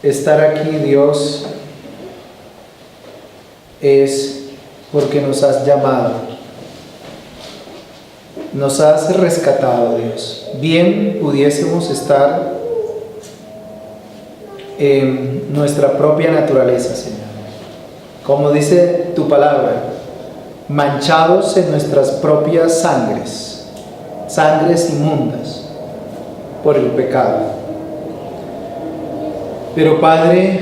estar aquí, Dios, es porque nos has llamado, nos has rescatado, Dios. Bien pudiésemos estar en nuestra propia naturaleza, Señor. Como dice tu palabra, manchados en nuestras propias sangres inmundas por el pecado. Pero Padre,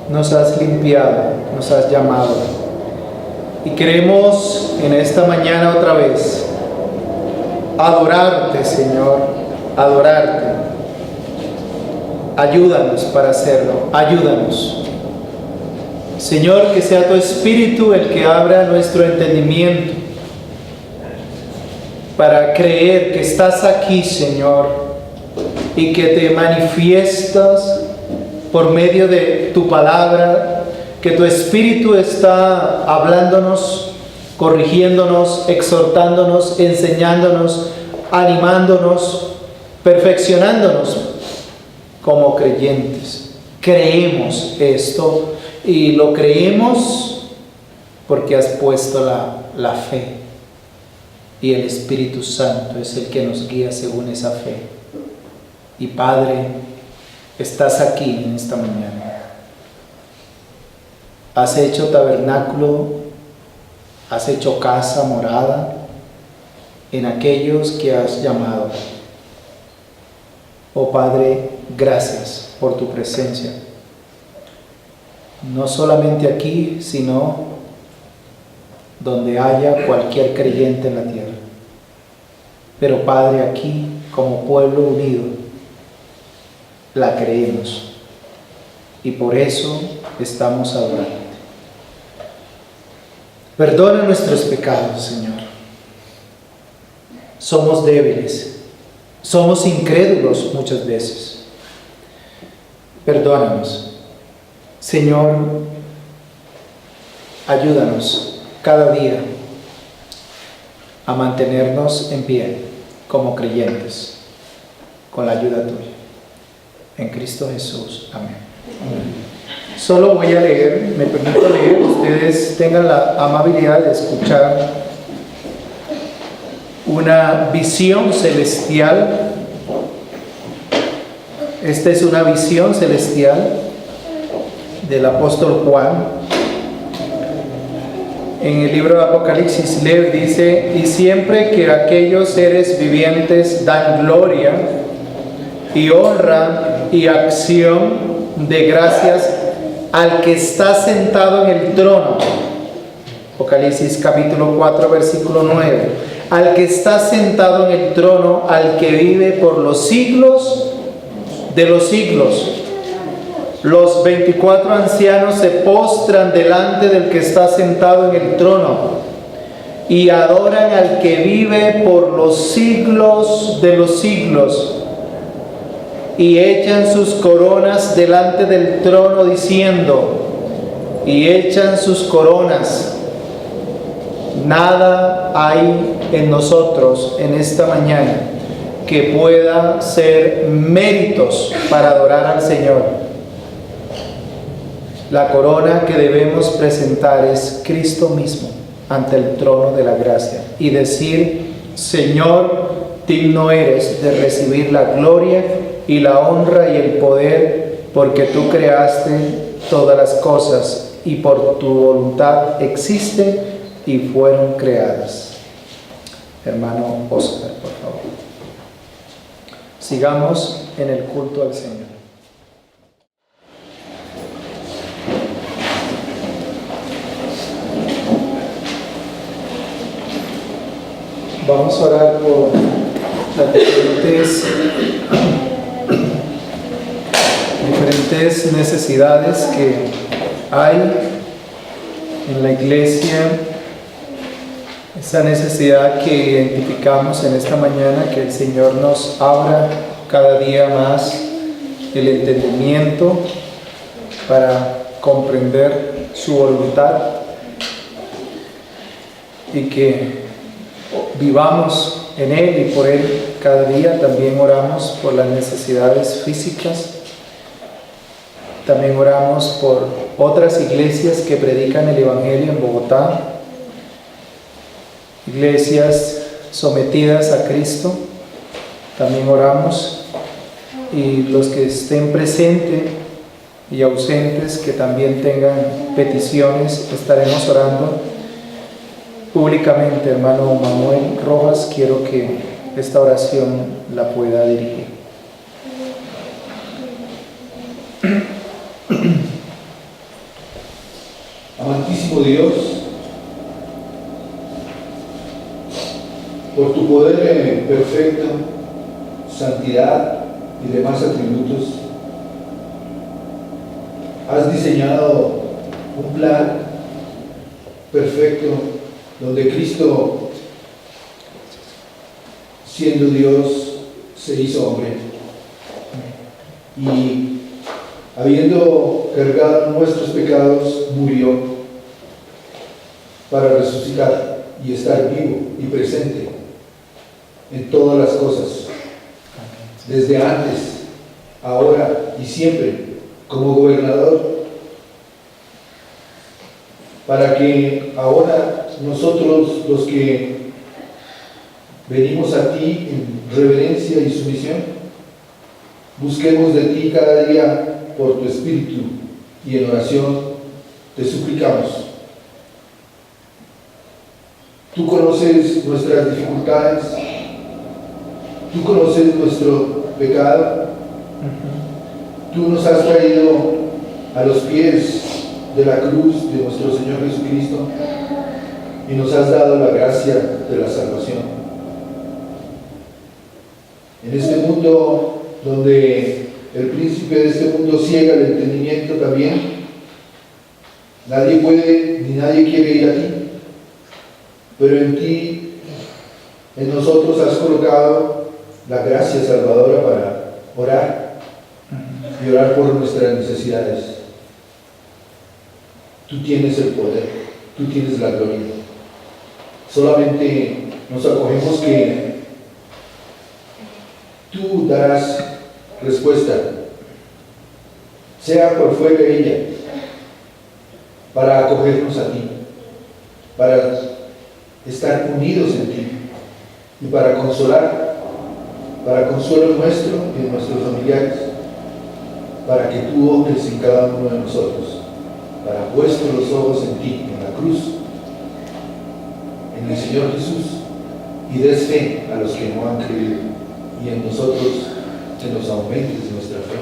nos has limpiado, nos has llamado. Y queremos en esta mañana otra vez adorarte, Señor, adorarte. Ayúdanos para hacerlo, ayúdanos. Señor, que sea tu Espíritu el que abra nuestro entendimiento para creer que estás aquí, Señor, y que te manifiestas por medio de tu palabra, que tu Espíritu está hablándonos, corrigiéndonos, exhortándonos, enseñándonos, animándonos, perfeccionándonos como creyentes. Creemos esto y lo creemos porque has puesto la fe, y el Espíritu Santo es el que nos guía según esa fe. Y Padre, estás aquí en esta mañana. Has hecho tabernáculo, has hecho casa, morada en aquellos que has llamado. Oh Padre, gracias por tu presencia. No solamente aquí, sino donde haya cualquier creyente en la tierra. Pero Padre, aquí, como pueblo unido, la creemos. Y por eso estamos adorándote. Perdona nuestros pecados, Señor. Somos débiles. Somos incrédulos muchas veces. Perdónanos. Señor, ayúdanos cada día a mantenernos en pie como creyentes, con la ayuda tuya. En Cristo Jesús. Amén. Solo voy a leer, me permito leer, ustedes tengan la amabilidad de escuchar una visión celestial. Esta es una visión celestial del apóstol Juan. En el libro de Apocalipsis lee, dice: y siempre que aquellos seres vivientes dan gloria y honra y acción de gracias al que está sentado en el trono. Apocalipsis capítulo 4 versículo 9. Al que está sentado en el trono, al que vive por los siglos de los siglos. Los 24 ancianos se postran delante del que está sentado en el trono y adoran al que vive por los siglos de los siglos, y echan sus coronas delante del trono diciendo, y echan sus coronas. Nada hay en nosotros en esta mañana que pueda ser méritos para adorar al Señor. La corona que debemos presentar es Cristo mismo ante el trono de la gracia y decir: Señor, digno eres de recibir la gloria y la honra y el poder, porque tú creaste todas las cosas y por tu voluntad existen y fueron creadas. Hermano Oscar, por favor. Sigamos en el culto al Señor. Vamos a orar por las diferentes necesidades que hay en la iglesia. Esa necesidad que identificamos en esta mañana, que el Señor nos abra cada día más el entendimiento para comprender su voluntad y que vivamos en Él y por Él cada día. También oramos por las necesidades físicas También oramos por otras iglesias que predican el Evangelio en Bogotá, iglesias sometidas a Cristo. También oramos, y los que estén presentes y ausentes que también tengan peticiones, estaremos orando públicamente. Hermano Manuel Rojas, quiero que esta oración la pueda dirigir. Amantísimo Dios, por tu poder perfecto, santidad y demás atributos, has diseñado un plan perfecto donde Cristo, siendo Dios, se hizo hombre y, habiendo cargado nuestros pecados, murió para resucitar y estar vivo y presente en todas las cosas, desde antes, ahora y siempre, como gobernador, para que ahora nosotros, los que venimos a ti en reverencia y sumisión, busquemos de ti cada día por tu Espíritu, y en oración te suplicamos. Tú conoces nuestras dificultades, tú conoces nuestro pecado, tú nos has traído a los pies de la cruz de nuestro Señor Jesucristo y nos has dado la gracia de la salvación. En este mundo donde el príncipe de este mundo ciega el entendimiento también, nadie puede ni nadie quiere ir a ti, pero en ti, en nosotros has colocado la gracia salvadora para orar y orar por nuestras necesidades. Tú tienes el poder, tú tienes la gloria. Solamente nos acogemos que tú darás respuesta, sea por fuera ella, para acogernos a ti, para estar unidos en ti y para consolar, para consuelo nuestro y de nuestros familiares, para que tú obres en cada uno de nosotros, para puestos los ojos en ti, en la cruz, en el Señor Jesús, y des fe a los que no han creído, y en nosotros que nos aumentes nuestra fe,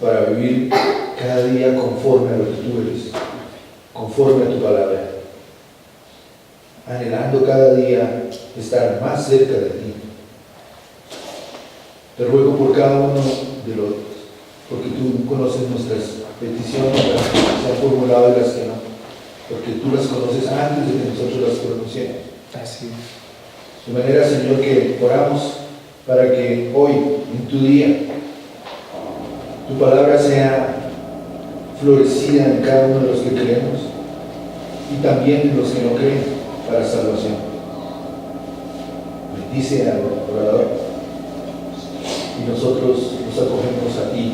para vivir cada día conforme a lo que tú eres, conforme a tu palabra, anhelando cada día estar más cerca de ti. Te ruego por cada uno de los, porque tú conoces nuestras peticiones, las que se han formulado y las que no, porque tú las conoces antes de que nosotros las pronunciemos. Así es. De manera, Señor, que oramos para que hoy, en tu día, tu palabra sea florecida en cada uno de los que creemos y también en los que no creen, para salvación. Bendice al orador y nosotros nos acogemos a ti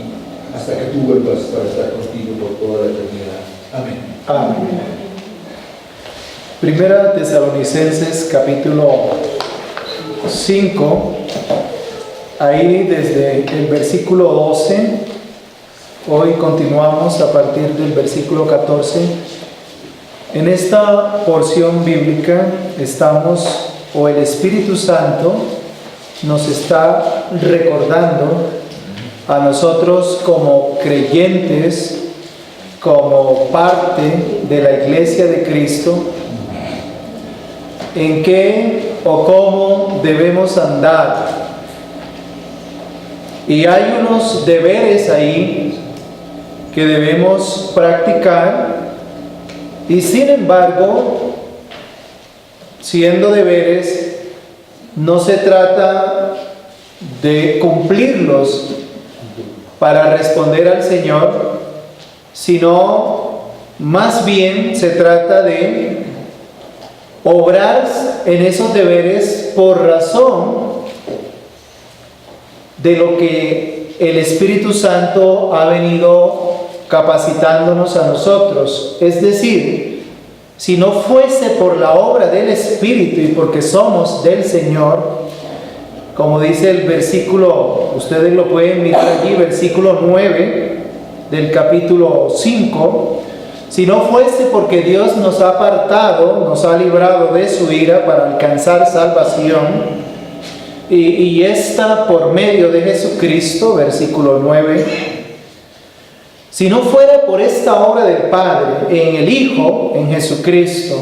hasta que tú vuelvas para estar contigo por toda la eternidad. Amén. Amén. Primera Tesalonicenses capítulo 5, ahí desde el versículo 12, hoy continuamos a partir del versículo 14. En esta porción bíblica estamos, o el Espíritu Santo nos está recordando a nosotros como creyentes, como parte de la Iglesia de Cristo, en qué o cómo debemos andar. Y hay unos deberes ahí que debemos practicar, y sin embargo, siendo deberes, no se trata de cumplirlos para responder al Señor, sino más bien se trata de obrar en esos deberes por razón de lo que el Espíritu Santo ha venido capacitándonos a nosotros. Es decir, si no fuese por la obra del Espíritu y porque somos del Señor, como dice el versículo, ustedes lo pueden mirar allí, versículo 9 del capítulo 5, si no fuese porque Dios nos ha apartado, nos ha librado de su ira para alcanzar salvación, y esta por medio de Jesucristo, versículo 9, si no fuera por esta obra del Padre en el Hijo, en Jesucristo,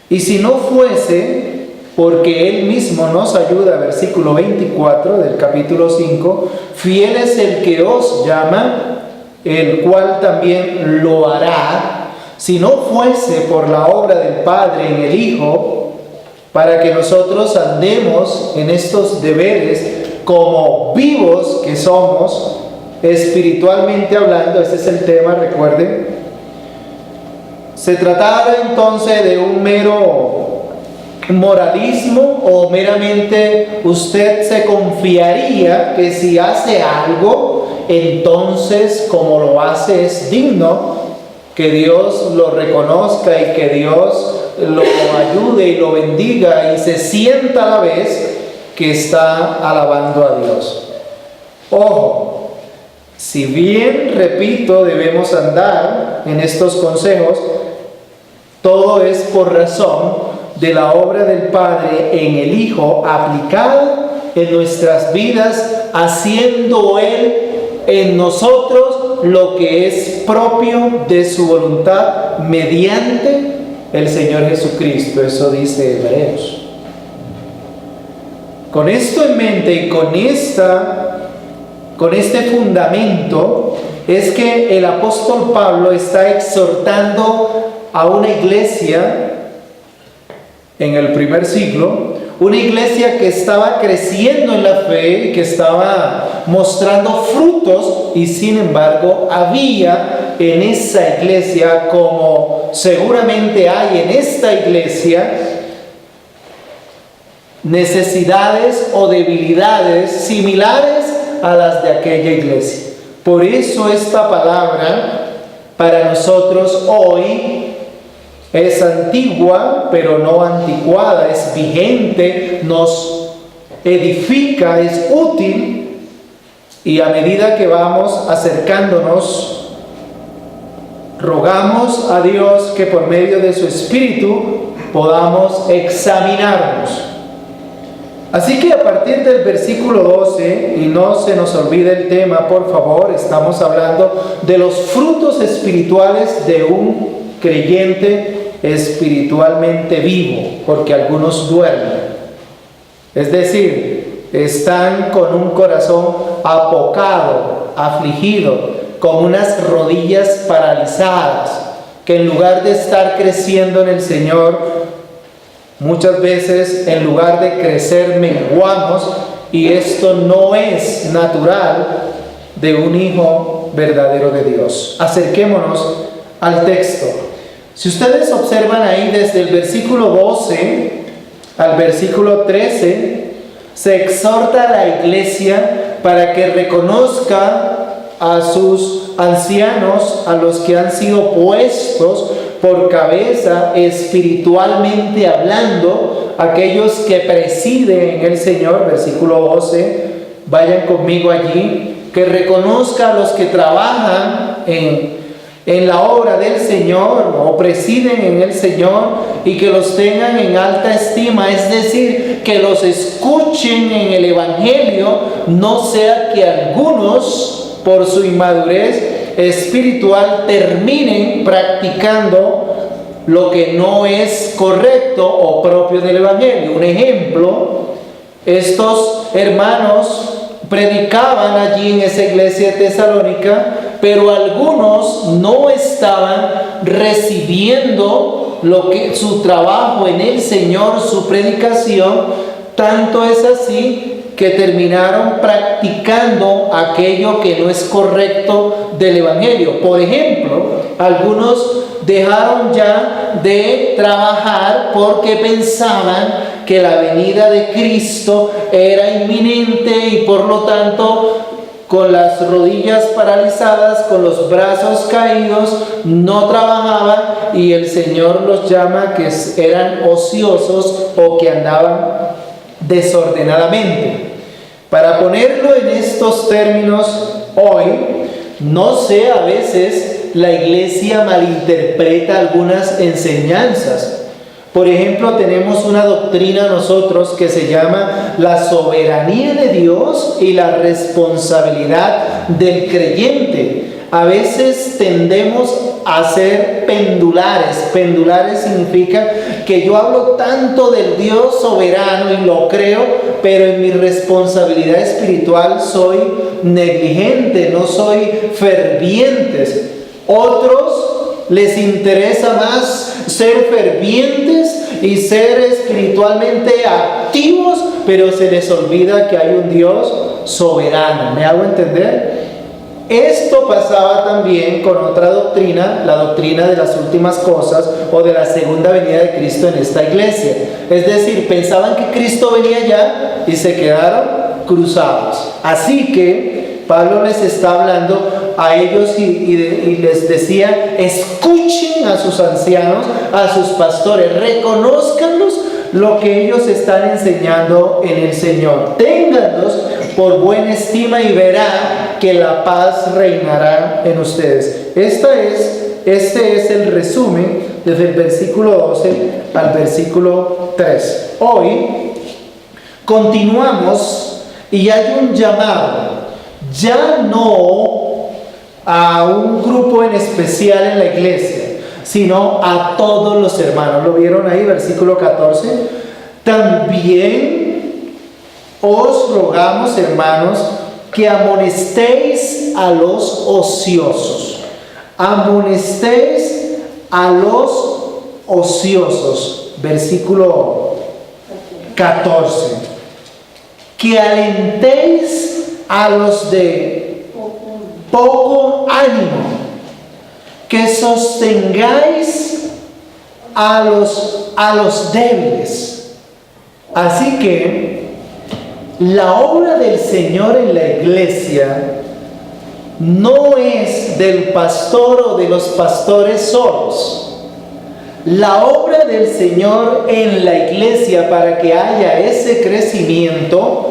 y si no fuese porque Él mismo nos ayuda, versículo 24 del capítulo 5, fiel es el que os llama, el cual también lo hará. Si no fuese por la obra del Padre en el Hijo, para que nosotros andemos en estos deberes como vivos que somos, espiritualmente hablando, ese es el tema, recuerden. Se trataba entonces de un mero moralismo, o meramente usted se confiaría que si hace algo, entonces como lo hace es digno, que Dios lo reconozca y que Dios lo ayude y lo bendiga, y se sienta a la vez que está alabando a Dios. Ojo, si bien, repito, debemos andar en estos consejos, todo es por razón de la obra del Padre en el Hijo aplicada en nuestras vidas, haciendo Él en nosotros lo que es propio de su voluntad mediante el Señor Jesucristo. Eso dice Hebreos. Con esto en mente y con este fundamento es que el apóstol Pablo está exhortando a una iglesia en el primer siglo, una iglesia que estaba creciendo en la fe y que estaba mostrando frutos, y sin embargo había en esa iglesia, como seguramente hay en esta iglesia, necesidades o debilidades similares a las de aquella iglesia. Por eso esta palabra para nosotros hoy es antigua, pero no anticuada, es vigente, nos edifica, es útil, y a medida que vamos acercándonos, rogamos a Dios que por medio de su Espíritu podamos examinarnos. Así que a partir del versículo 12, y no se nos olvide el tema, por favor, estamos hablando de los frutos espirituales de un creyente espiritualmente vivo, porque algunos duermen, es decir, están con un corazón apocado, afligido, con unas rodillas paralizadas, que en lugar de estar creciendo en el Señor, muchas veces en lugar de crecer menguamos, y esto no es natural de un hijo verdadero de Dios. Acerquémonos al texto. Si ustedes observan ahí desde el versículo 12 al versículo 13, se exhorta a la iglesia para que reconozca a sus ancianos, a los que han sido puestos por cabeza espiritualmente hablando, aquellos que presiden en el Señor, versículo 12, vayan conmigo allí, que reconozca a los que trabajan en la obra del Señor o presiden en el Señor, y que los tengan en alta estima, es decir, que los escuchen en el Evangelio, no sea que algunos por su inmadurez espiritual terminen practicando lo que no es correcto o propio del Evangelio. Un ejemplo, estos hermanos predicaban allí en esa iglesia de Tesalónica, pero algunos no estaban recibiendo su trabajo en el Señor, su predicación. Tanto es así que terminaron practicando aquello que no es correcto del Evangelio. Por ejemplo, algunos dejaron ya de trabajar porque pensaban que la venida de Cristo era inminente, y por lo tanto con las rodillas paralizadas, con los brazos caídos, no trabajaban, y el Señor los llama que eran ociosos o que andaban desordenadamente. Para ponerlo en estos términos hoy, no sé, a veces la iglesia malinterpreta algunas enseñanzas. Por ejemplo, tenemos una doctrina nosotros que se llama la soberanía de Dios y la responsabilidad del creyente. A veces tendemos a ser pendulares. Pendulares significa que yo hablo tanto del Dios soberano y lo creo, pero en mi responsabilidad espiritual soy negligente, no soy ferviente. Otros les interesa más ser fervientes y ser espiritualmente activos, pero se les olvida que hay un Dios soberano. ¿Me hago entender? Esto pasaba también con otra doctrina, la doctrina de las últimas cosas o de la segunda venida de Cristo en esta iglesia. Es decir, pensaban que Cristo venía ya y se quedaron cruzados. Así que Pablo les está hablando a ellos y les decía: escuchen a sus ancianos, a sus pastores, reconózcanlos lo que ellos están enseñando en el Señor. Ténganlos por buena estima y verán que la paz reinará en ustedes. Este es el resumen desde el versículo 12 al versículo 3. Hoy continuamos y hay un llamado, ya no a un grupo en especial en la iglesia, sino a todos los hermanos. ¿Lo vieron ahí? Versículo 14. También os rogamos, hermanos, que amonestéis a los ociosos. Amonestéis a los ociosos. Versículo 14. Que alentéis a los de poco ánimo, que sostengáis a los débiles. Así que la obra del Señor en la iglesia no es del pastor o de los pastores solos. La obra del Señor en la iglesia, para que haya ese crecimiento,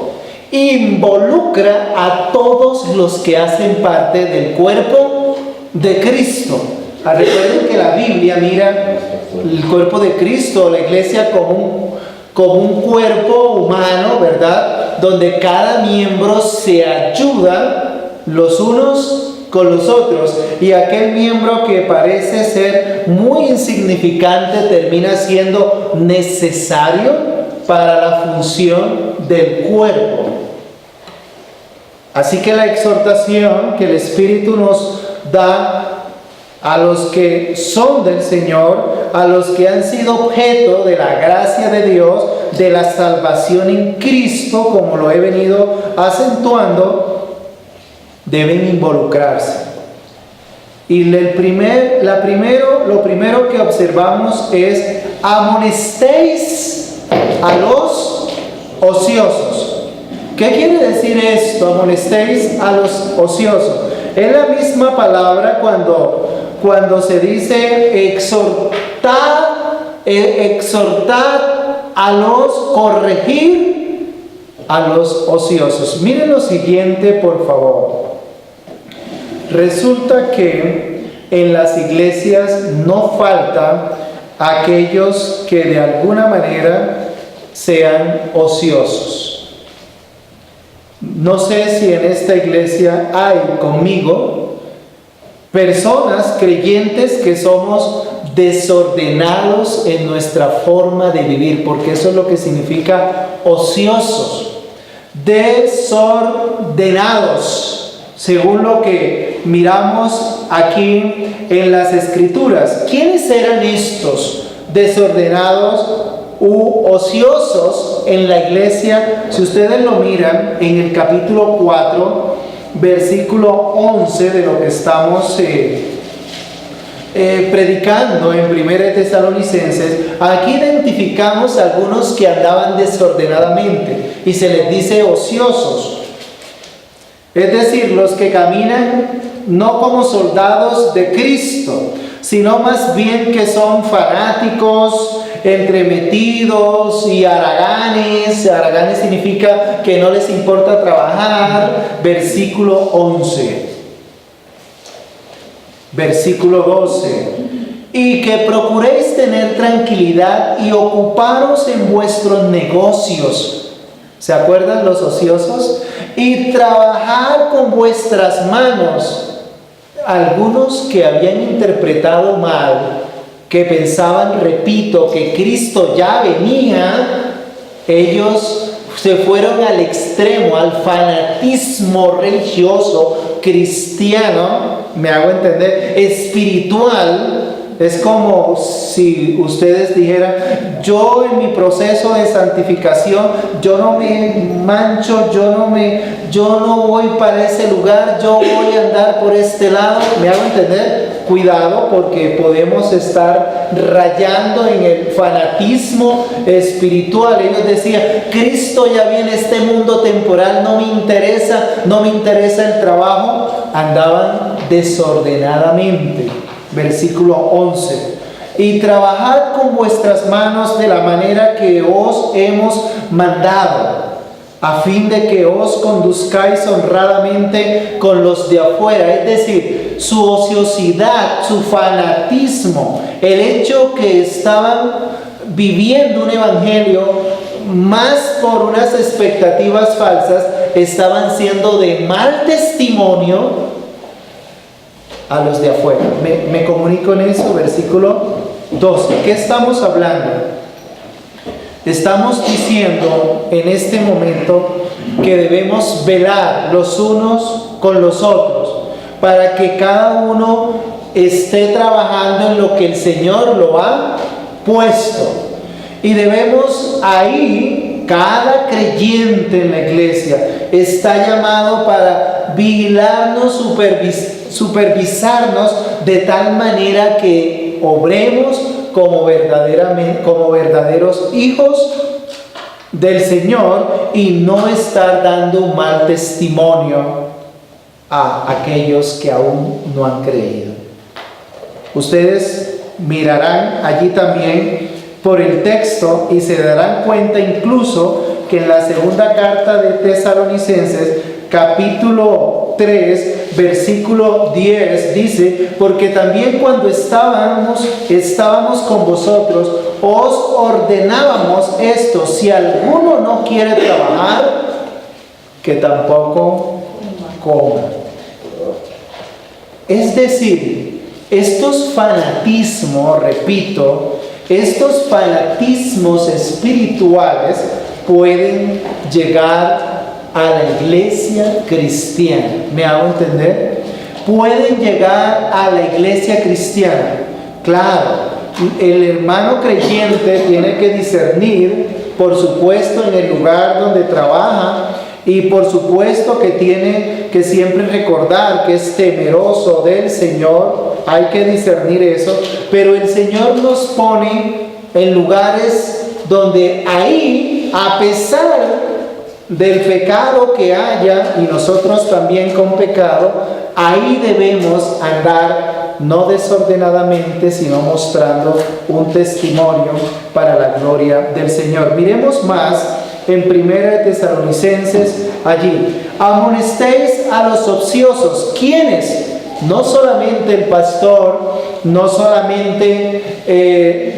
involucra a todos los que hacen parte del cuerpo de Cristo. Recuerden que la Biblia mira el cuerpo de Cristo, la iglesia, como un cuerpo humano, ¿verdad? Donde cada miembro se ayuda los unos con los otros, y aquel miembro que parece ser muy insignificante termina siendo necesario para la función del cuerpo. Así que la exhortación que el Espíritu nos da a los que son del Señor, a los que han sido objeto de la gracia de Dios, de la salvación en Cristo, como lo he venido acentuando, deben involucrarse. Y lo primero que observamos es: amonestéis a los ociosos. ¿Qué quiere decir esto? Amonestéis a los ociosos. Es la misma palabra cuando se dice exhortad a los, corregir a los ociosos. Miren lo siguiente, por favor. Resulta que en las iglesias no faltan aquellos que de alguna manera sean ociosos. No sé si en esta iglesia hay conmigo personas creyentes que somos desordenados en nuestra forma de vivir, porque eso es lo que significa ociosos. Desordenados, según lo que miramos aquí en las Escrituras. ¿Quiénes eran estos desordenados u ociosos en la iglesia? Si ustedes lo miran en el capítulo 4, versículo 11 de lo que estamos predicando en 1 Tesalonicenses, aquí identificamos a algunos que andaban desordenadamente y se les dice ociosos. Es decir, los que caminan no como soldados de Cristo, sino más bien que son fanáticos, entremetidos y haraganes. Haraganes significa que no les importa trabajar. Versículo 11. Versículo 12. Y que procuréis tener tranquilidad y ocuparos en vuestros negocios. ¿Se acuerdan los ociosos? Y trabajar con vuestras manos. Algunos que habían interpretado mal, que pensaban, repito, que Cristo ya venía, ellos se fueron al extremo, al fanatismo religioso, cristiano, me hago entender, espiritual. Es como si ustedes dijeran, yo en mi proceso de santificación, yo no me mancho, yo no voy para ese lugar, yo voy a andar por este lado. ¿Me hago entender? Cuidado, porque podemos estar rayando en el fanatismo espiritual. Ellos decían, Cristo ya viene a este mundo temporal, no me interesa el trabajo. Andaban desordenadamente. Versículo 11. Y trabajad con vuestras manos de la manera que os hemos mandado, a fin de que os conduzcáis honradamente con los de afuera. Es decir, su ociosidad, su fanatismo, el hecho que estaban viviendo un evangelio más por unas expectativas falsas, estaban siendo de mal testimonio a los de afuera. Me comunico en eso. Versículo 12. ¿Qué estamos hablando? Estamos diciendo en este momento que debemos velar los unos con los otros para que cada uno esté trabajando en lo que el Señor lo ha puesto. Y debemos ahí, cada creyente en la iglesia está llamado para vigilarnos, supervisarnos de tal manera que obremos como verdaderos hijos del Señor y no estar dando un mal testimonio a aquellos que aún no han creído. Ustedes mirarán allí también por el texto y se darán cuenta incluso que en la segunda carta de Tesalonicenses, capítulo 3, versículo 10, dice, porque también cuando estábamos con vosotros, os ordenábamos esto: si alguno no quiere trabajar, que tampoco coma. Es decir, estos fanatismos, repito, estos fanatismos espirituales pueden llegar a la iglesia cristiana. ¿Me hago entender? Pueden llegar a la iglesia cristiana. Claro, el hermano creyente tiene que discernir, por supuesto, en el lugar donde trabaja, y por supuesto que tiene que siempre recordar que es temeroso del Señor. Hay que discernir eso, pero el Señor nos pone en lugares donde ahí, a pesar del pecado que haya, y nosotros también con pecado, ahí debemos andar no desordenadamente, sino mostrando un testimonio para la gloria del Señor. Miremos más en 1 Tesalonicenses, allí. Amonestéis a los ociosos. ¿Quiénes? No solamente el pastor, no solamente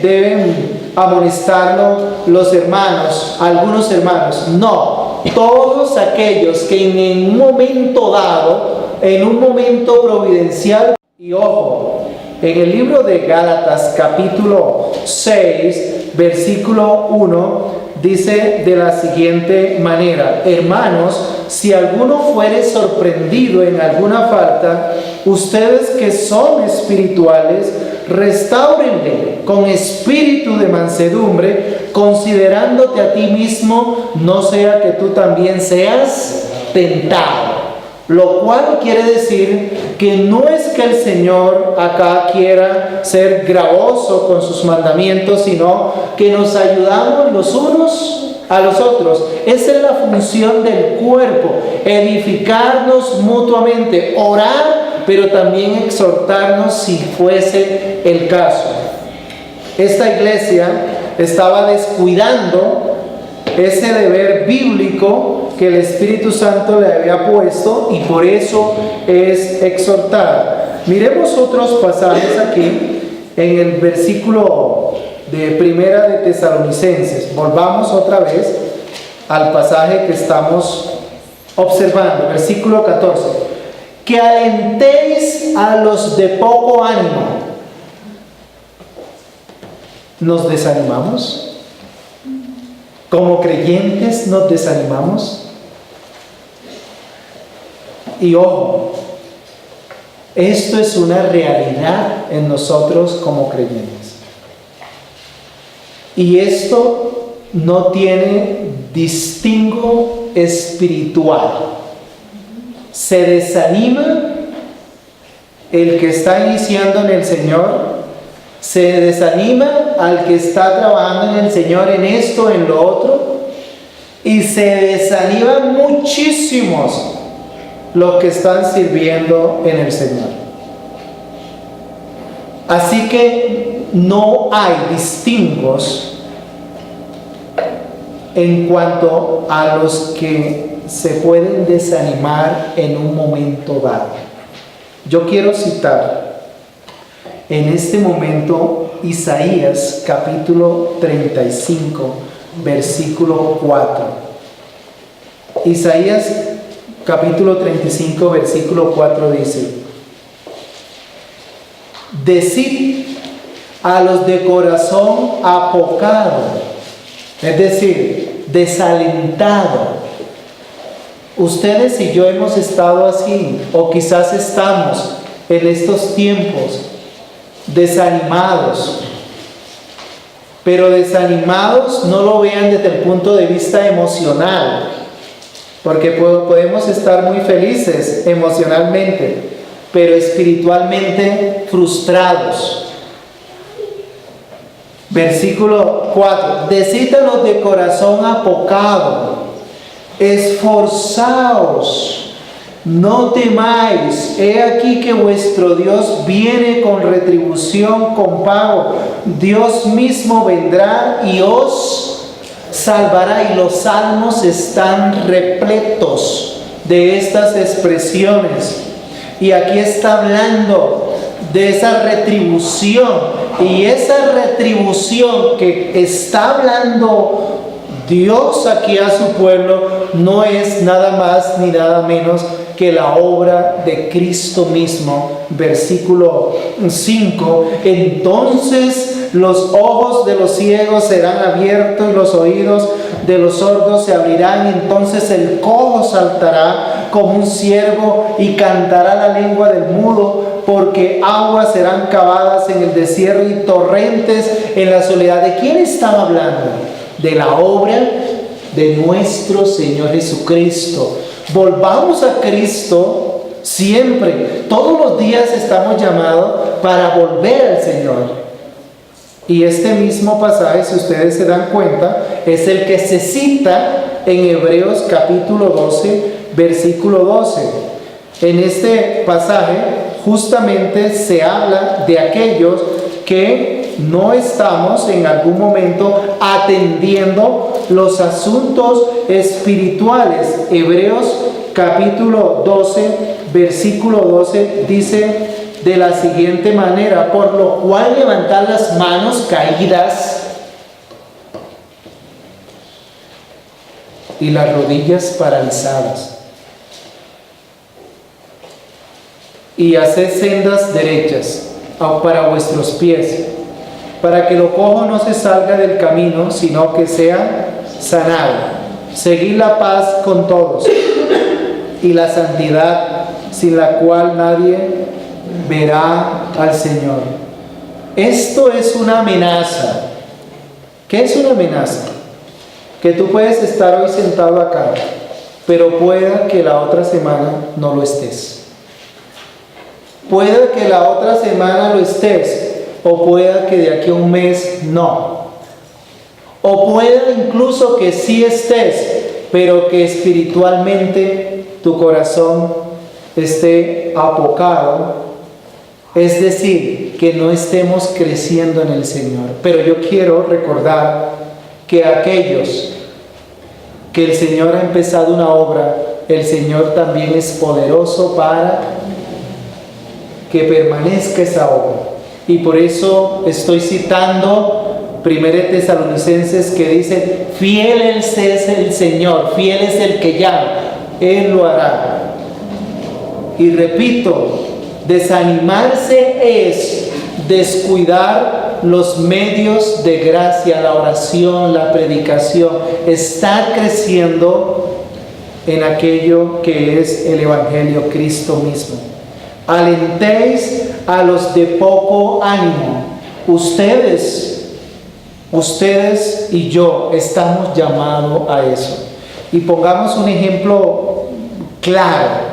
deben amonestarlo los hermanos, algunos hermanos, no, todos aquellos que en un momento dado, en un momento providencial. Y ojo, en el libro de Gálatas capítulo 6, versículo 1, dice de la siguiente manera: hermanos, si alguno fuere sorprendido en alguna falta, ustedes que son espirituales, restáurenle con espíritu de mansedumbre, considerándote a ti mismo, no sea que tú también seas tentado. Lo cual quiere decir que no es que el Señor acá quiera ser gravoso con sus mandamientos, sino que nos ayudamos los unos a los otros. Esa es la función del cuerpo, edificarnos mutuamente, orar, pero también exhortarnos si fuese el caso. Esta iglesia estaba descuidando ese deber bíblico que el Espíritu Santo le había puesto y por eso es exhortada. Miremos otros pasajes aquí en el versículo de Primera de Tesalonicenses. Volvamos otra vez al pasaje que estamos observando, versículo 14. Que alentéis a los de poco ánimo. ¿Nos desanimamos? Como creyentes nos desanimamos. Y ojo, esto es una realidad en nosotros como creyentes. Y esto no tiene distingo espiritual. Se desanima el que está iniciando en el Señor. Se desanima al que está trabajando en el Señor en esto, en lo otro, y se desaniman muchísimos los que están sirviendo en el Señor. Así que no hay distingos en cuanto a los que se pueden desanimar en un momento dado. Yo quiero citar en este momento Isaías capítulo 35, versículo 4. Isaías capítulo 35, versículo 4 dice: decid a los de corazón apocado, es decir, desalentado. Ustedes y yo hemos estado así, o quizás estamos en estos tiempos desanimados, pero desanimados no lo vean desde el punto de vista emocional, porque podemos estar muy felices emocionalmente, pero espiritualmente frustrados. Versículo 4: decídalos de corazón apocado, esforzaos, no temáis, he aquí que vuestro Dios viene con retribución, con pago. Dios mismo vendrá y os salvará. Y los salmos están repletos de estas expresiones. Y aquí está hablando de esa retribución. Y esa retribución que está hablando Dios aquí a su pueblo no es nada más ni nada menos que la obra de Cristo mismo. Versículo 5: entonces los ojos de los ciegos serán abiertos y los oídos de los sordos se abrirán. Entonces el cojo saltará como un ciervo y cantará la lengua del mudo, porque aguas serán cavadas en el desierto y torrentes en la soledad. ¿De quién estaba hablando? De la obra de nuestro Señor Jesucristo. Volvamos a Cristo siempre. Todos los días estamos llamados para volver al Señor. Y este mismo pasaje, si ustedes se dan cuenta, es el que se cita en Hebreos capítulo 12, versículo 12. En este pasaje justamente se habla de aquellos que no estamos en algún momento atendiendo los asuntos espirituales. Hebreos capítulo 12, versículo 12 dice de la siguiente manera: por lo cual levantad las manos caídas y las rodillas paralizadas, y haced sendas derechas para vuestros pies, para que lo cojo no se salga del camino, sino que sea sanado. Seguid la paz con todos y la santidad, sin la cual nadie verá al Señor. Esto es una amenaza. ¿Qué es una amenaza? Que tú puedes estar hoy sentado acá, pero pueda que la otra semana no lo estés. Pueda que la otra semana lo estés, o pueda que de aquí a un mes no. O pueda incluso que sí estés, pero que espiritualmente tu corazón esté apocado. Es decir, que no estemos creciendo en el Señor. Pero yo quiero recordar que aquellos que el Señor ha empezado una obra, el Señor también es poderoso para que permanezca esa obra. Y por eso estoy citando 1 Tesalonicenses, que dice: fiel es el Señor, fiel es el que llama, Él lo hará. Y repito, desanimarse es descuidar los medios de gracia, la oración, la predicación, estar creciendo en aquello que es el Evangelio, Cristo mismo. Alentéis a los de poco ánimo. Ustedes y yo estamos llamados a eso. Y pongamos un ejemplo claro.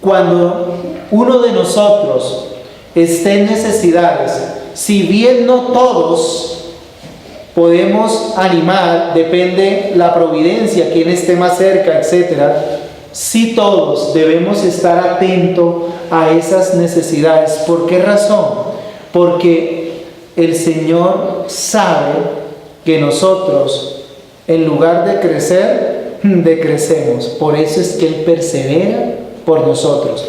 Cuando uno de nosotros esté en necesidades, si bien no todos podemos animar, depende la providencia, quién esté más cerca, etc. Sí, todos debemos estar atentos a esas necesidades. ¿Por qué razón? Porque el Señor sabe que nosotros, en lugar de crecer, decrecemos. Por eso es que Él persevera por nosotros.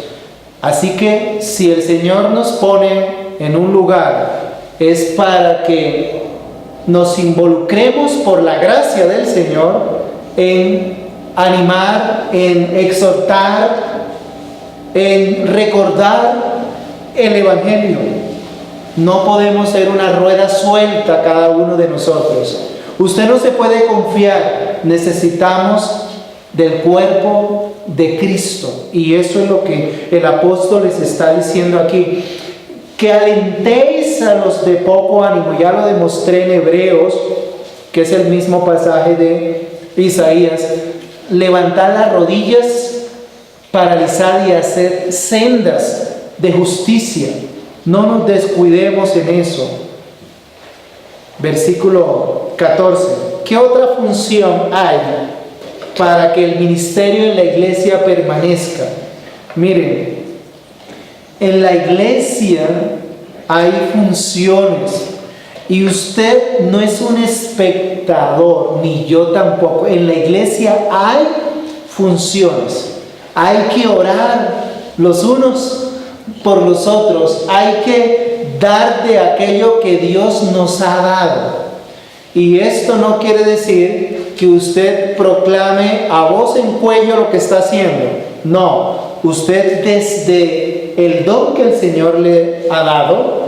Así que si el Señor nos pone en un lugar, es para que nos involucremos por la gracia del Señor en animar, en exhortar, en recordar el Evangelio. No podemos ser una rueda suelta cada uno de nosotros. Usted no se puede confiar. Necesitamos del cuerpo de Cristo. Y eso es lo que el apóstol les está diciendo aquí. Que alentéis a los de poco ánimo. Ya lo demostré en Hebreos, que es el mismo pasaje de Isaías. Levantar las rodillas, paralizar y hacer sendas de justicia. No nos descuidemos en eso. Versículo 14. ¿Qué otra función hay para que el ministerio en la iglesia permanezca? Miren, en la iglesia hay funciones y usted no es un espectador, ni yo tampoco. En la iglesia hay funciones. Hay que orar los unos por los otros. Hay que dar de aquello que Dios nos ha dado. Y esto no quiere decir que usted proclame a voz en cuello lo que está haciendo. No, usted desde el don que el Señor le ha dado,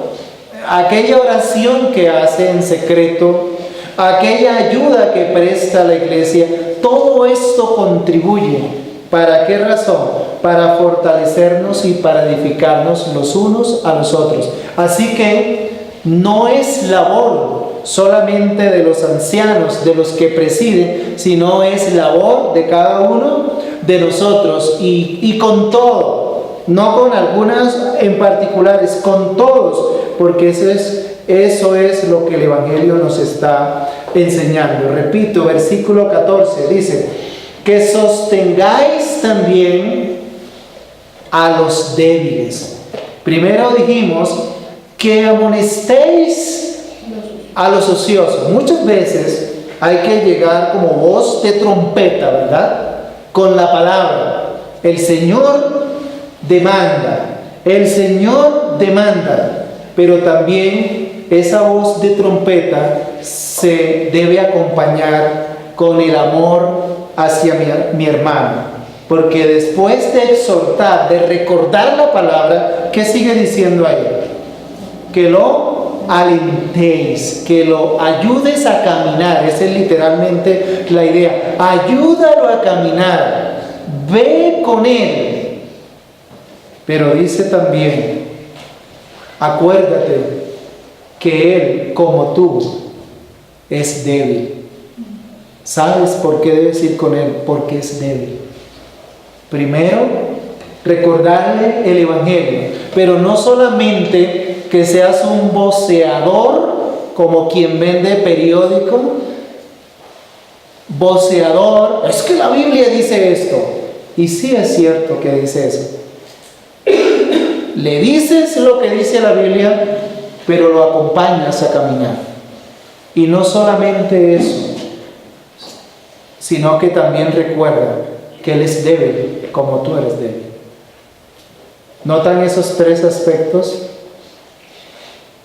aquella oración que hace en secreto, aquella ayuda que presta a la iglesia, todo esto contribuye. ¿Para qué razón? Para fortalecernos y para edificarnos los unos a los otros. Así que no es labor solamente de los ancianos, de los que presiden, sino es labor de cada uno de nosotros y con todo, no con algunas en particulares, con todos, porque eso es lo que el Evangelio nos está enseñando. Repito, versículo 14 dice: que sostengáis también a los débiles. Primero dijimos que amonestéis a los ociosos. Muchas veces hay que llegar como voz de trompeta, ¿verdad? Con la palabra. El Señor demanda, pero también esa voz de trompeta se debe acompañar con el amor hacia mi hermano. Porque después de exhortar, de recordar la palabra, ¿qué sigue diciendo ahí? Que lo alentéis, que lo ayudes a caminar. Esa es literalmente la idea. Ayúdalo a caminar, ve con él. Pero dice también, acuérdate que él, como tú, es débil. ¿Sabes por qué debes ir con él? Porque es débil. Primero, recordarle el Evangelio, pero no solamente que seas un voceador como quien vende periódico, voceador, es que la Biblia dice esto. Y sí es cierto que dice eso. Le dices lo que dice la Biblia, pero lo acompañas a caminar. Y no solamente eso, sino que también recuerda que Él es débil como tú eres débil. ¿Notan esos tres aspectos?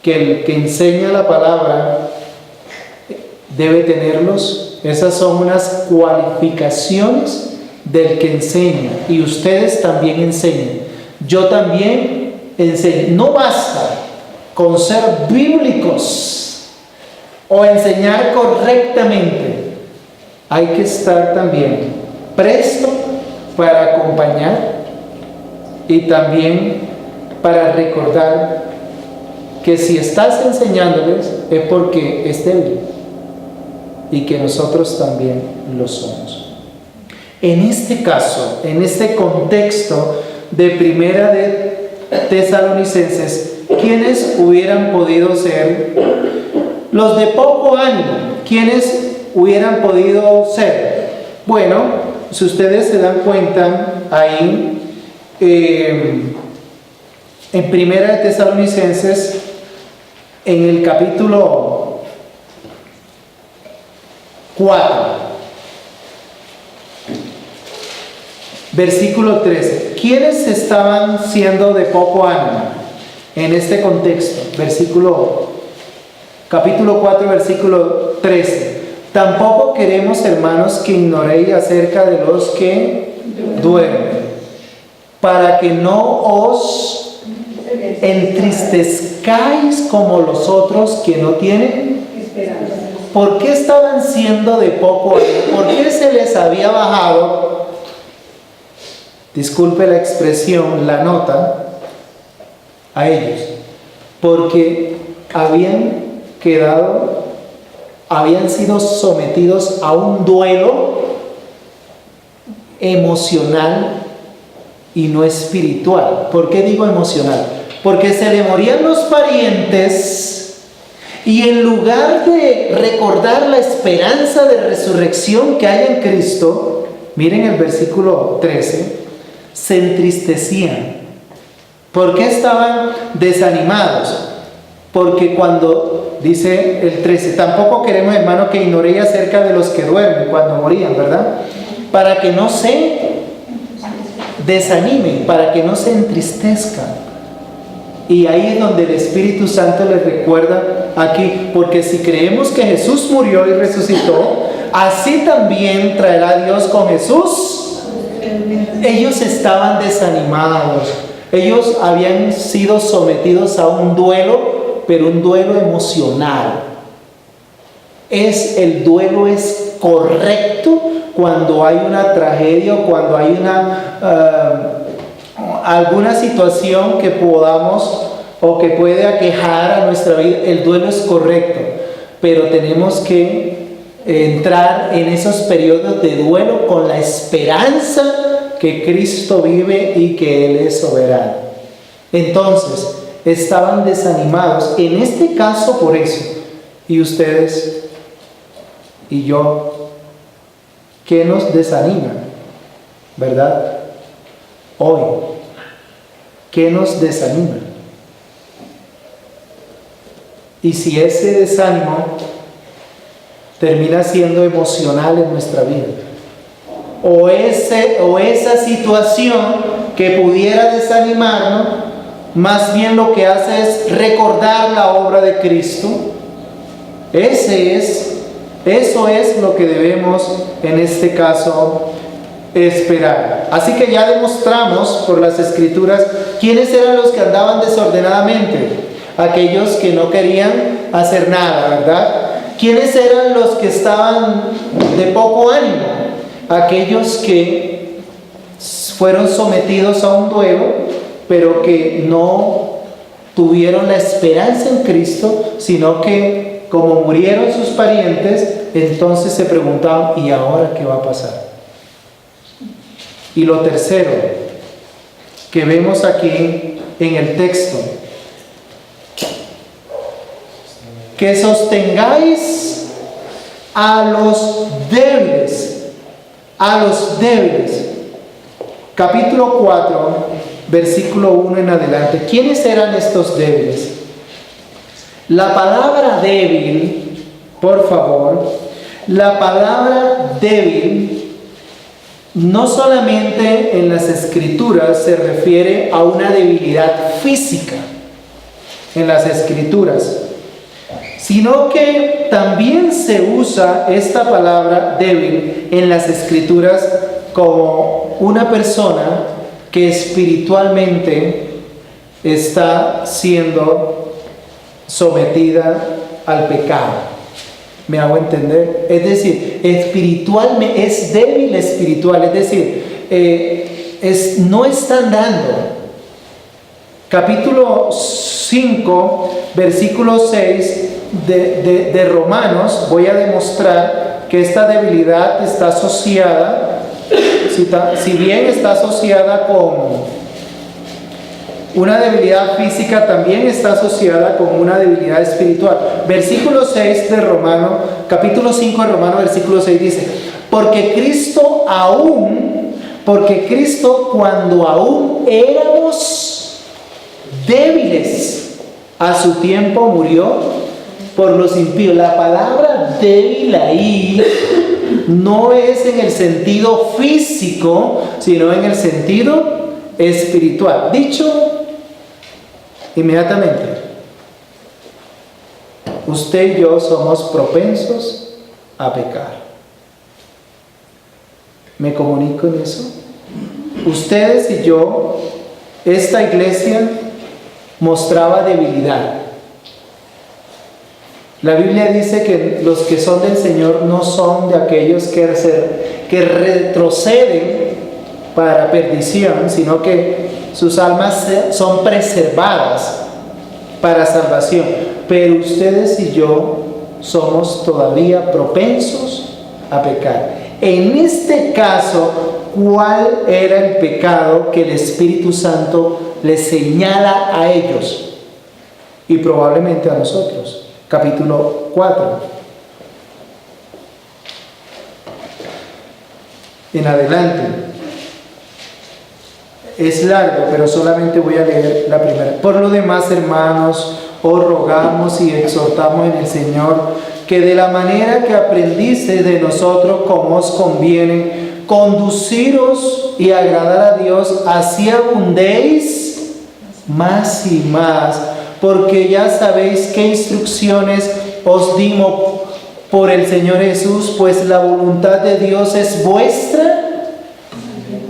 Que el que enseña la palabra debe tenerlos. Esas son unas cualificaciones del que enseña. Y ustedes también enseñan. Yo también enseño. No basta con ser bíblicos o enseñar correctamente. Hay que estar también presto para acompañar y también para recordar que si estás enseñándoles es porque es débil y que nosotros también lo somos. En este caso, en este contexto de Primera de Tesalonicenses, ¿quiénes hubieran podido ser los de poco ánimo? ¿Quiénes hubieran podido ser? Bueno, si ustedes se dan cuenta ahí en Primera de Tesalonicenses, en el capítulo 4, versículo 13. ¿Quiénes estaban siendo de poco ánimo en este contexto? Capítulo 4, versículo 13. Tampoco queremos, hermanos, que ignoréis acerca de los que duermen, para que no os entristezcáis como los otros que no tienen esperanza. ¿Por qué estaban siendo de poco ánimo? ¿Por qué se les había bajado, disculpe la expresión, la nota a ellos? Porque habían sido sometidos a un duelo emocional y no espiritual. ¿Por qué digo emocional? Porque se le morían los parientes y en lugar de recordar la esperanza de resurrección que hay en Cristo, miren el versículo 13, se entristecían. ¿Por qué estaban desanimados? Porque cuando dice el 13, tampoco queremos, hermano, que ignoréis acerca de los que duermen cuando morían, ¿verdad? Para que no se desanimen, para que no se entristezcan. Y ahí es donde el Espíritu Santo les recuerda aquí, porque si creemos que Jesús murió y resucitó, así también traerá Dios con Jesús. Ellos estaban desanimados, ellos habían sido sometidos a un duelo, pero un duelo emocional. El duelo es correcto cuando hay una tragedia o cuando hay alguna situación que podamos o que puede aquejar a nuestra vida. El duelo es correcto, pero tenemos que entrar en esos periodos de duelo con la esperanza que Cristo vive y que Él es soberano. Entonces, estaban desanimados, en este caso por eso. Y ustedes y yo, ¿qué nos desanima? ¿Verdad? Hoy, ¿qué nos desanima? Y si ese desánimo termina siendo emocional en nuestra vida, o esa situación que pudiera desanimarnos, más bien lo que hace es recordar la obra de Cristo. Eso es lo que debemos en este caso esperar. Así que ya demostramos por las Escrituras quiénes eran los que andaban desordenadamente. Aquellos que no querían hacer nada, ¿verdad? ¿Quiénes eran los que estaban de poco ánimo? Aquellos que fueron sometidos a un duelo, pero que no tuvieron la esperanza en Cristo, sino que como murieron sus parientes, entonces se preguntaban, ¿y ahora qué va a pasar? Y lo tercero que vemos aquí en el texto que sostengáis a los débiles, a los débiles. Capítulo 4, versículo 1 en adelante. ¿Quiénes eran estos débiles? La palabra débil, por favor, la palabra débil no solamente en las Escrituras se refiere a una debilidad física en las Escrituras, sino que también se usa esta palabra débil en las Escrituras como una persona que espiritualmente está siendo sometida al pecado. ¿Me hago entender? Es decir, espiritualmente es débil espiritual, es decir, no está andando. Capítulo 5, versículo 6 de Romanos, voy a demostrar que esta debilidad está asociada, si bien está asociada con una debilidad física, también está asociada con una debilidad espiritual. Versículo 6 de Romano, capítulo 5 de Romano, versículo 6 dice: porque Cristo cuando aún éramos débiles, a su tiempo murió por los impíos. La palabra débil ahí no es en el sentido físico, sino en el sentido espiritual. Dicho inmediatamente, usted y yo somos propensos a pecar. ¿Me comunico en eso? Ustedes y yo, esta iglesia mostraba debilidad. La Biblia dice que los que son del Señor no son de aquellos que retroceden para perdición, sino que sus almas son preservadas para salvación. Pero ustedes y yo somos todavía propensos a pecar. En este caso, ¿cuál era el pecado que el Espíritu Santo les señala a ellos? Y probablemente a nosotros. Capítulo 4. En adelante. Es largo, pero solamente voy a leer la primera. Por lo demás, hermanos, os rogamos y exhortamos en el Señor que de la manera que aprendiste de nosotros, como os conviene, conduciros y agradar a Dios, así abundéis más y más, porque ya sabéis qué instrucciones os dimos por el Señor Jesús, pues la voluntad de Dios es vuestra.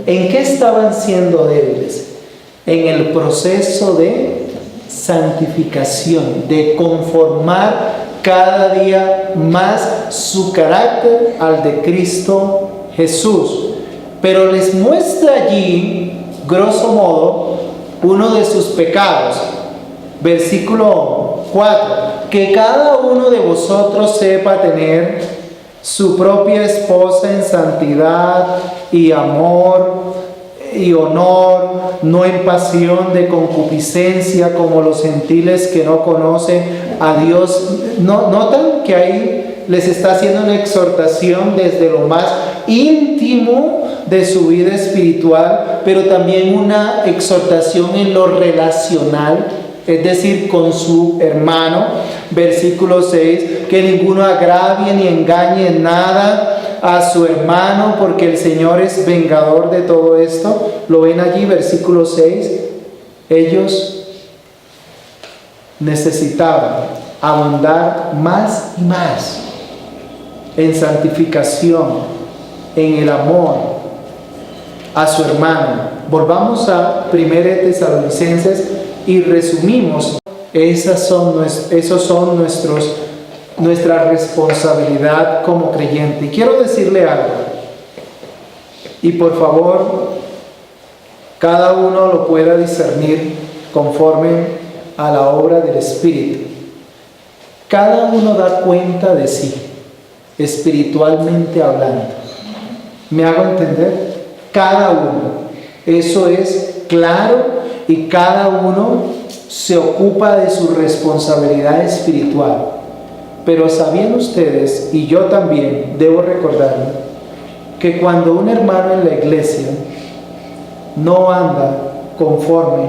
¿En qué estaban siendo débiles? En el proceso de santificación, de conformar cada día más su carácter al de Cristo Jesús. Pero les muestra allí, grosso modo, uno de sus pecados. Versículo 4: que cada uno de vosotros sepa tener su propia esposa en santidad y amor y honor, no en pasión de concupiscencia como los gentiles que no conocen a Dios. Notan que ahí les está haciendo una exhortación desde lo más íntimo de su vida espiritual, pero también una exhortación en lo relacional, es decir, con su hermano. Versículo 6: que ninguno agravie ni engañe en nada a su hermano, porque el Señor es vengador de todo esto. ¿Lo ven allí? Versículo 6. Ellos necesitaban abundar más y más en santificación, en el amor a su hermano. Volvamos a 1 Tesalonicenses y resumimos. Esos son nuestra responsabilidad como creyente. Y quiero decirle algo, y por favor cada uno lo pueda discernir conforme a la obra del Espíritu. Cada uno da cuenta de sí, espiritualmente hablando. ¿Me hago entender? Cada uno. Eso es claro, y cada uno se ocupa de su responsabilidad espiritual. Pero sabían ustedes, y yo también debo recordarlo, que cuando un hermano en la iglesia no anda conforme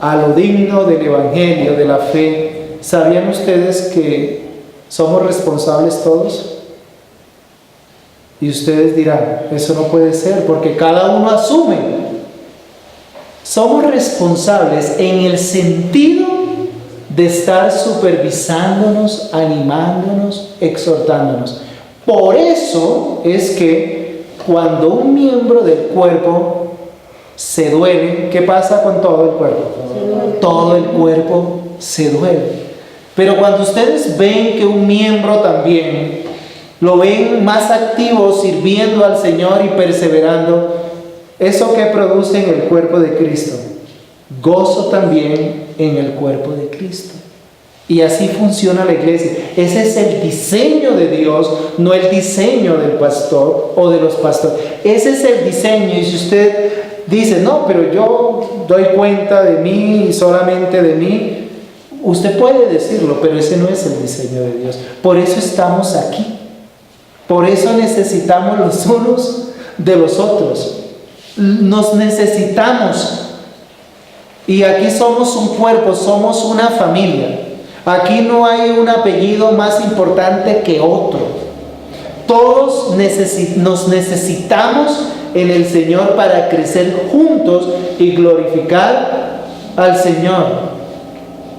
a lo digno del evangelio, de la fe, ¿sabían ustedes que somos responsables todos? Y ustedes dirán, eso no puede ser, porque cada uno asume. Somos responsables en el sentido de estar supervisándonos, animándonos, exhortándonos. Por eso es que cuando un miembro del cuerpo se duele, ¿qué pasa con todo el cuerpo? Todo el cuerpo se duele. Pero cuando ustedes ven que un miembro también lo ven más activo, sirviendo al Señor y perseverando, ¿eso qué produce en el cuerpo de Cristo? Gozo también en el cuerpo de Cristo. Y así funciona la iglesia. Ese es el diseño de Dios, no el diseño del pastor o de los pastores. Ese es el diseño. Y si usted dice, no, pero yo doy cuenta de mí y solamente de mí, usted puede decirlo, pero ese no es el diseño de Dios. Por eso estamos aquí. Por eso necesitamos los unos de los otros. Nos necesitamos. Y aquí somos un cuerpo, somos una familia. Aquí no hay un apellido más importante que otro. Todos nos necesitamos en el Señor para crecer juntos y glorificar al Señor.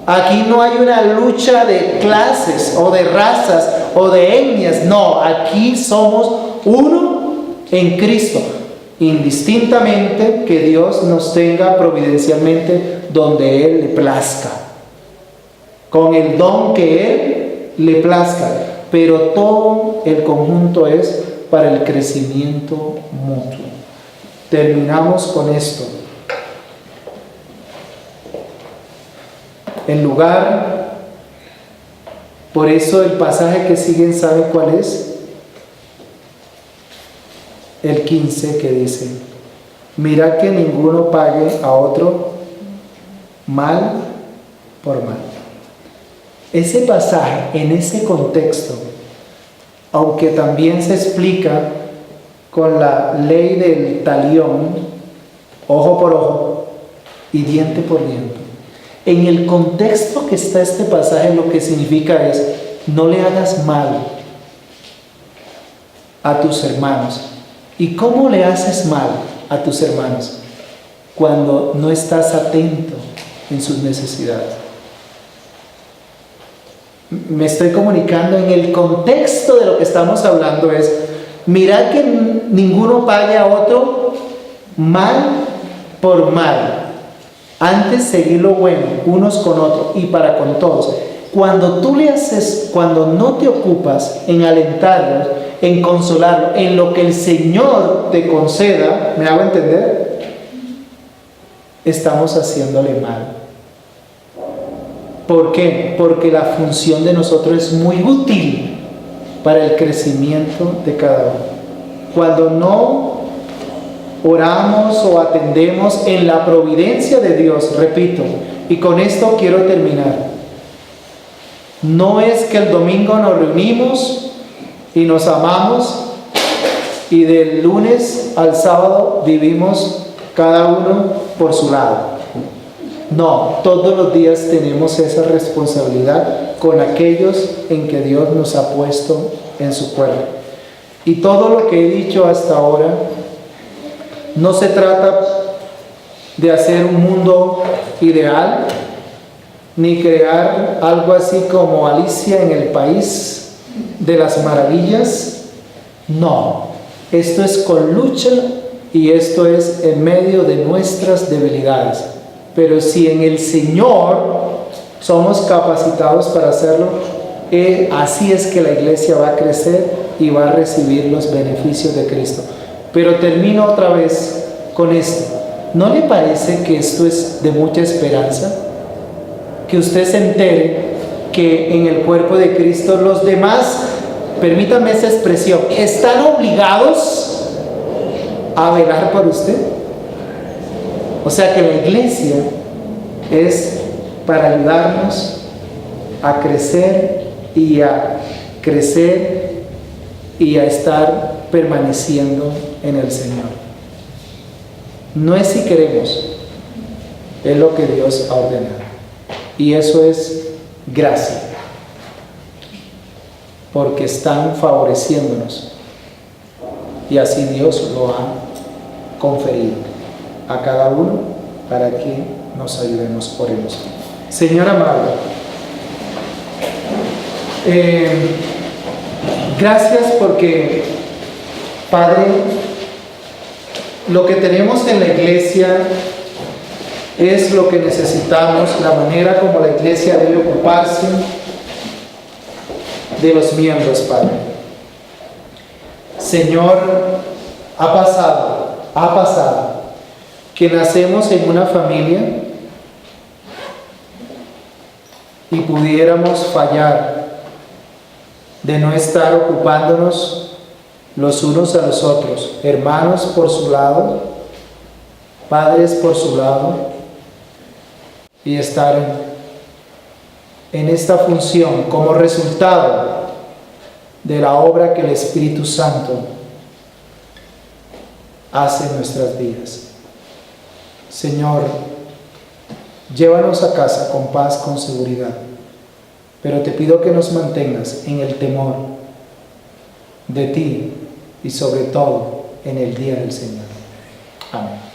Aquí no hay una lucha de clases o de razas o de etnias. No, aquí somos uno en Cristo. Indistintamente que Dios nos tenga providencialmente donde Él le plazca. Con el don que Él le plazca. Pero todo el conjunto es para el crecimiento mutuo. Terminamos con esto. En lugar, por eso el pasaje que siguen, ¿sabe cuál es? El 15, que dice, mirad que ninguno pague a otro mal por mal. Ese pasaje, en ese contexto, aunque también se explica con la ley del talión, ojo por ojo y diente por diente, en el contexto que está este pasaje, lo que significa es, no le hagas mal a tus hermanos. ¿Y cómo le haces mal a tus hermanos? Cuando no estás atento en sus necesidades. Me estoy comunicando, en el contexto de lo que estamos hablando es, mirad que ninguno pague a otro mal por mal. Antes seguir lo bueno, unos con otros y para con todos. Cuando no te ocupas en alentarlos, en consolarlos, en lo que el Señor te conceda, ¿me hago entender? Estamos haciéndole mal. ¿Por qué? Porque la función de nosotros es muy útil para el crecimiento de cada uno. Cuando no oramos o atendemos en la providencia de Dios, repito, y con esto quiero terminar. No es que el domingo nos reunimos y nos amamos y del lunes al sábado vivimos cada uno por su lado. No, todos los días tenemos esa responsabilidad con aquellos en que Dios nos ha puesto en su cuerpo. Y todo lo que he dicho hasta ahora no se trata de hacer un mundo ideal, ni crear algo así como Alicia en el País de las Maravillas. No, esto es con lucha y esto es en medio de nuestras debilidades. Pero si en el Señor somos capacitados para hacerlo, así es que la iglesia va a crecer y va a recibir los beneficios de Cristo. Pero termino otra vez con esto. ¿No le parece que esto es de mucha esperanza? Que usted se entere que en el cuerpo de Cristo los demás, permítame esa expresión, están obligados a velar por usted. O sea que la iglesia es para ayudarnos a crecer y a crecer y a estar permaneciendo en el Señor. No es si queremos, es lo que Dios ha ordenado. Y eso es gracia, porque están favoreciéndonos. Y así Dios lo ha conferido a cada uno para que nos ayudemos por ellos. Señor amado, gracias porque, Padre, lo que tenemos en la iglesia es lo que necesitamos, la manera como la iglesia debe ocuparse de los miembros, Padre. Señor, ha pasado que nacemos en una familia y pudiéramos fallar de no estar ocupándonos los unos a los otros, hermanos por su lado, padres por su lado, y estar en esta función como resultado de la obra que el Espíritu Santo hace en nuestras vidas. Señor, llévanos a casa con paz, con seguridad, pero te pido que nos mantengas en el temor de ti y sobre todo en el día del Señor. Amén.